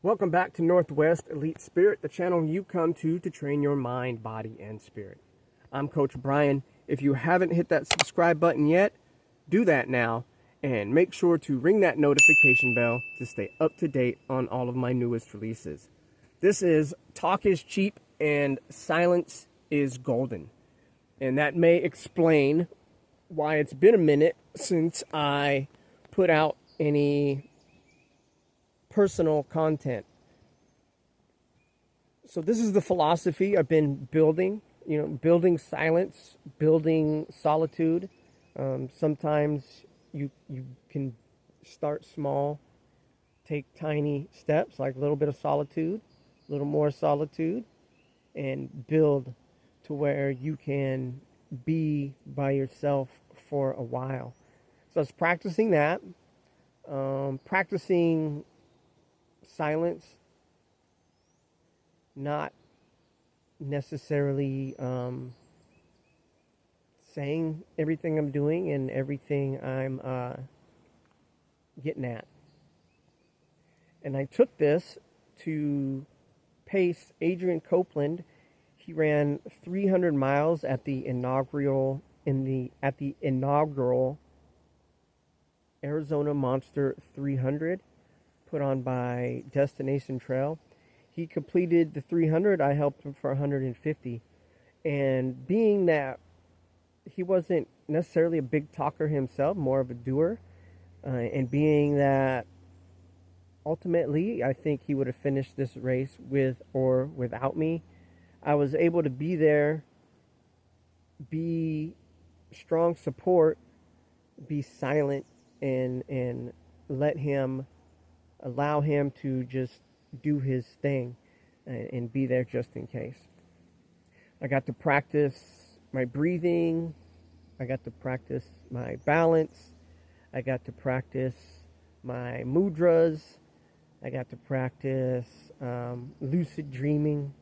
Welcome back to Northwest Elite Spirit, the channel you come to train your mind, body, and spirit. I'm Coach Brian. If you haven't hit that subscribe button yet, do that now, and make sure to ring that notification bell to stay up to date on all of my newest releases. This is Talk is Cheap and Silence is Golden. And that may explain why it's been a minute since I put out any personal content. So this is the philosophy I've been building, building silence, building solitude. Sometimes you can start small, take tiny steps, like a little bit of solitude, a little more solitude, and build to where you can be by yourself for a while. So I was practicing that, practicing silence, not necessarily saying everything I'm doing and everything I'm getting at. And I took this to pace Adrian Copeland. He ran 300 miles at the inaugural Arizona Monster 300 put on by Destination Trail. He completed the 300. I helped him for 150. And being that he wasn't necessarily a big talker himself, more of a doer, and being that ultimately I think he would have finished this race with or without me, I was able to be there, be strong support, be silent, and allow him to just do his thing and be there just in case. I got to practice my breathing. I got to practice my balance. I got to practice my mudras. I got to practice lucid dreaming.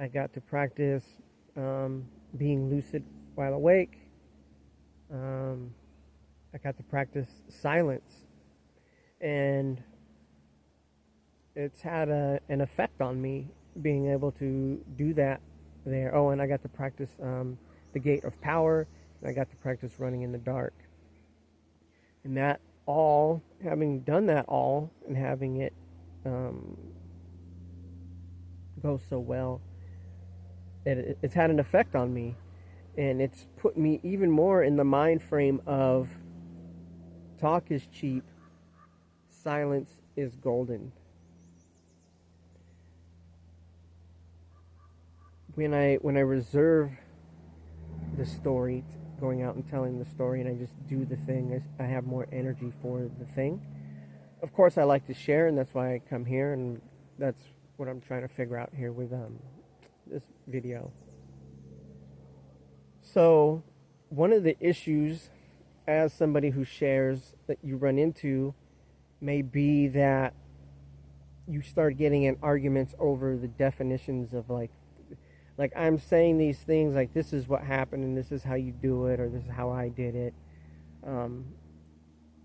I got to practice being lucid while awake. I got to practice silence. And it's had an effect on me being able to do that there. Oh, and I got to practice the gate of power. And I got to practice running in the dark. And that all, having done that all and having it go so well, it's had an effect on me. And it's put me even more in the mind frame of talk is cheap, silence is golden. When I reserve the story, going out and telling the story, and I just do the thing, I have more energy for the thing. Of course, I like to share, and that's why I come here, and that's what I'm trying to figure out here with this video. So, one of the issues as somebody who shares that you run into may be that you start getting in arguments over the definitions of like I'm saying these things like this is what happened and this is how you do it or this is how I did it,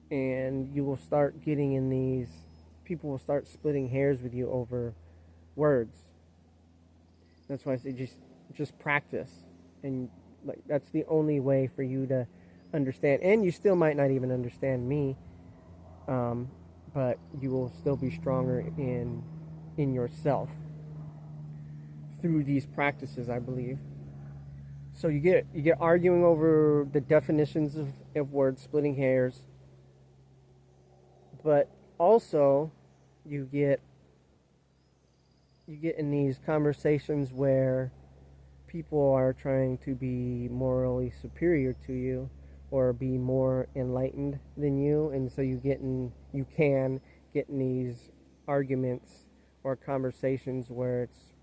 and you will start getting in these, people will start splitting hairs with you over words. That's why I say just practice, and like that's the only way for you to understand. And you still might not even understand me, but you will still be stronger in yourself through these practices, I believe. So you get arguing over the definitions of words, splitting hairs, but also you get in these conversations where people are trying to be morally superior to you or be more enlightened than you, and so you can get in these arguments or conversations where it's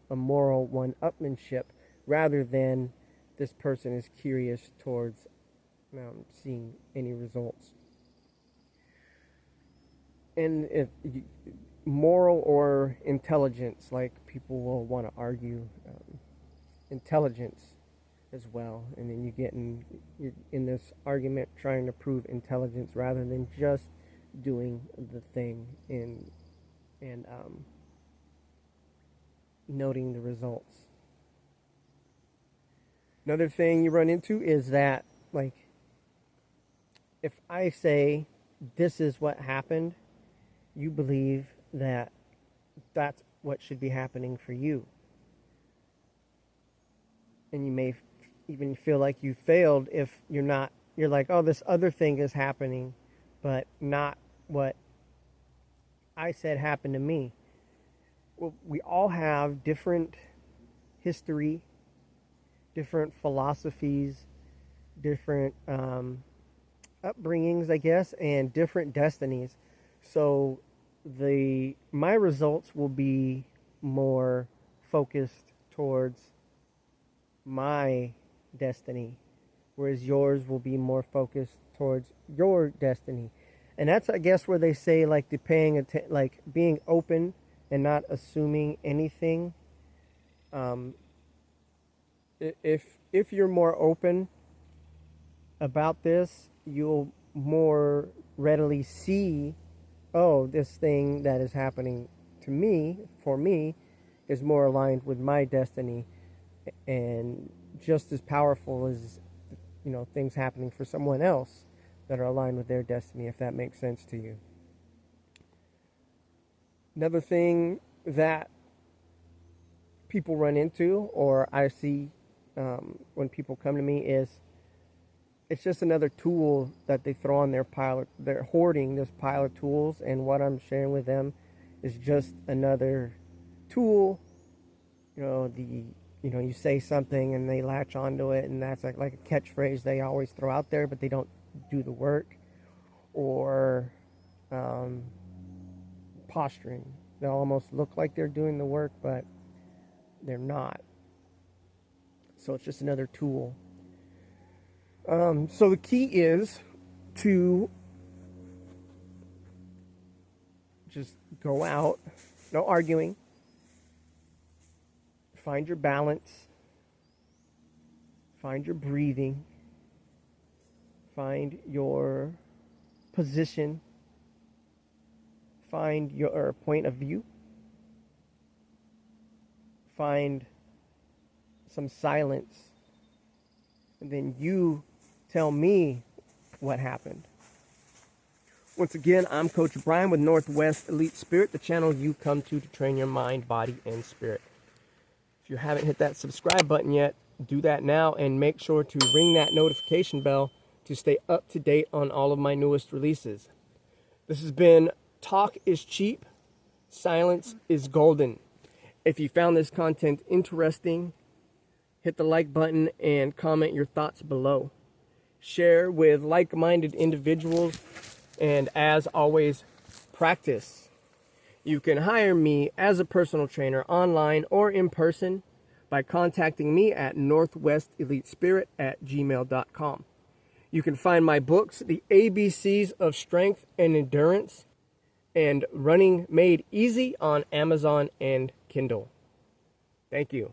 a moral one-upmanship rather than this person is curious towards seeing any results. And if moral or intelligence, like people will want to argue intelligence as well, and then you're in this argument trying to prove intelligence rather than just doing the thing and noting the results. Another thing you run into is that, like, if I say this is what happened, you believe that that's what should be happening for you. And you may even feel like you failed if you're like, oh, this other thing is happening, but not what I said happened to me. Well, we all have different history, different philosophies, different upbringings, I guess, and different destinies. So my results will be more focused towards my destiny, whereas yours will be more focused towards your destiny. And that's, I guess, where they say, like, like being open and not assuming anything. If you're more open about this, you'll more readily see, oh, this thing that is happening to me, for me, is more aligned with my destiny and just as powerful as, things happening for someone else that are aligned with their destiny, if that makes sense to you. Another thing that people run into, or I see when people come to me, is it's just another tool that they throw on their pile. They're hoarding this pile of tools, and what I'm sharing with them is just another tool. You say something and they latch onto it, and that's like a catchphrase they always throw out there, but they don't do the work. Or posturing. They'll almost look like they're doing the work, but they're not. So it's just another tool. So the key is to just go out, no arguing, find your balance, find your breathing, find your position, find your point of view, find some silence, and then you tell me what happened. Once again, I'm Coach Brian with Northwest Elite Spirit, the channel you come to train your mind, body, and spirit. If you haven't hit that subscribe button yet, do that now, and make sure to ring that notification bell to stay up to date on all of my newest releases. This has been Talk is Cheap, Silence is Golden. If you found this content interesting, hit the like button and comment your thoughts below. Share with like-minded individuals, and as always, practice. You can hire me as a personal trainer online or in person by contacting me at northwestelitespirit@gmail.com. You can find my books, The ABCs of Strength and Endurance and Running Made Easy, on Amazon and Kindle. Thank you.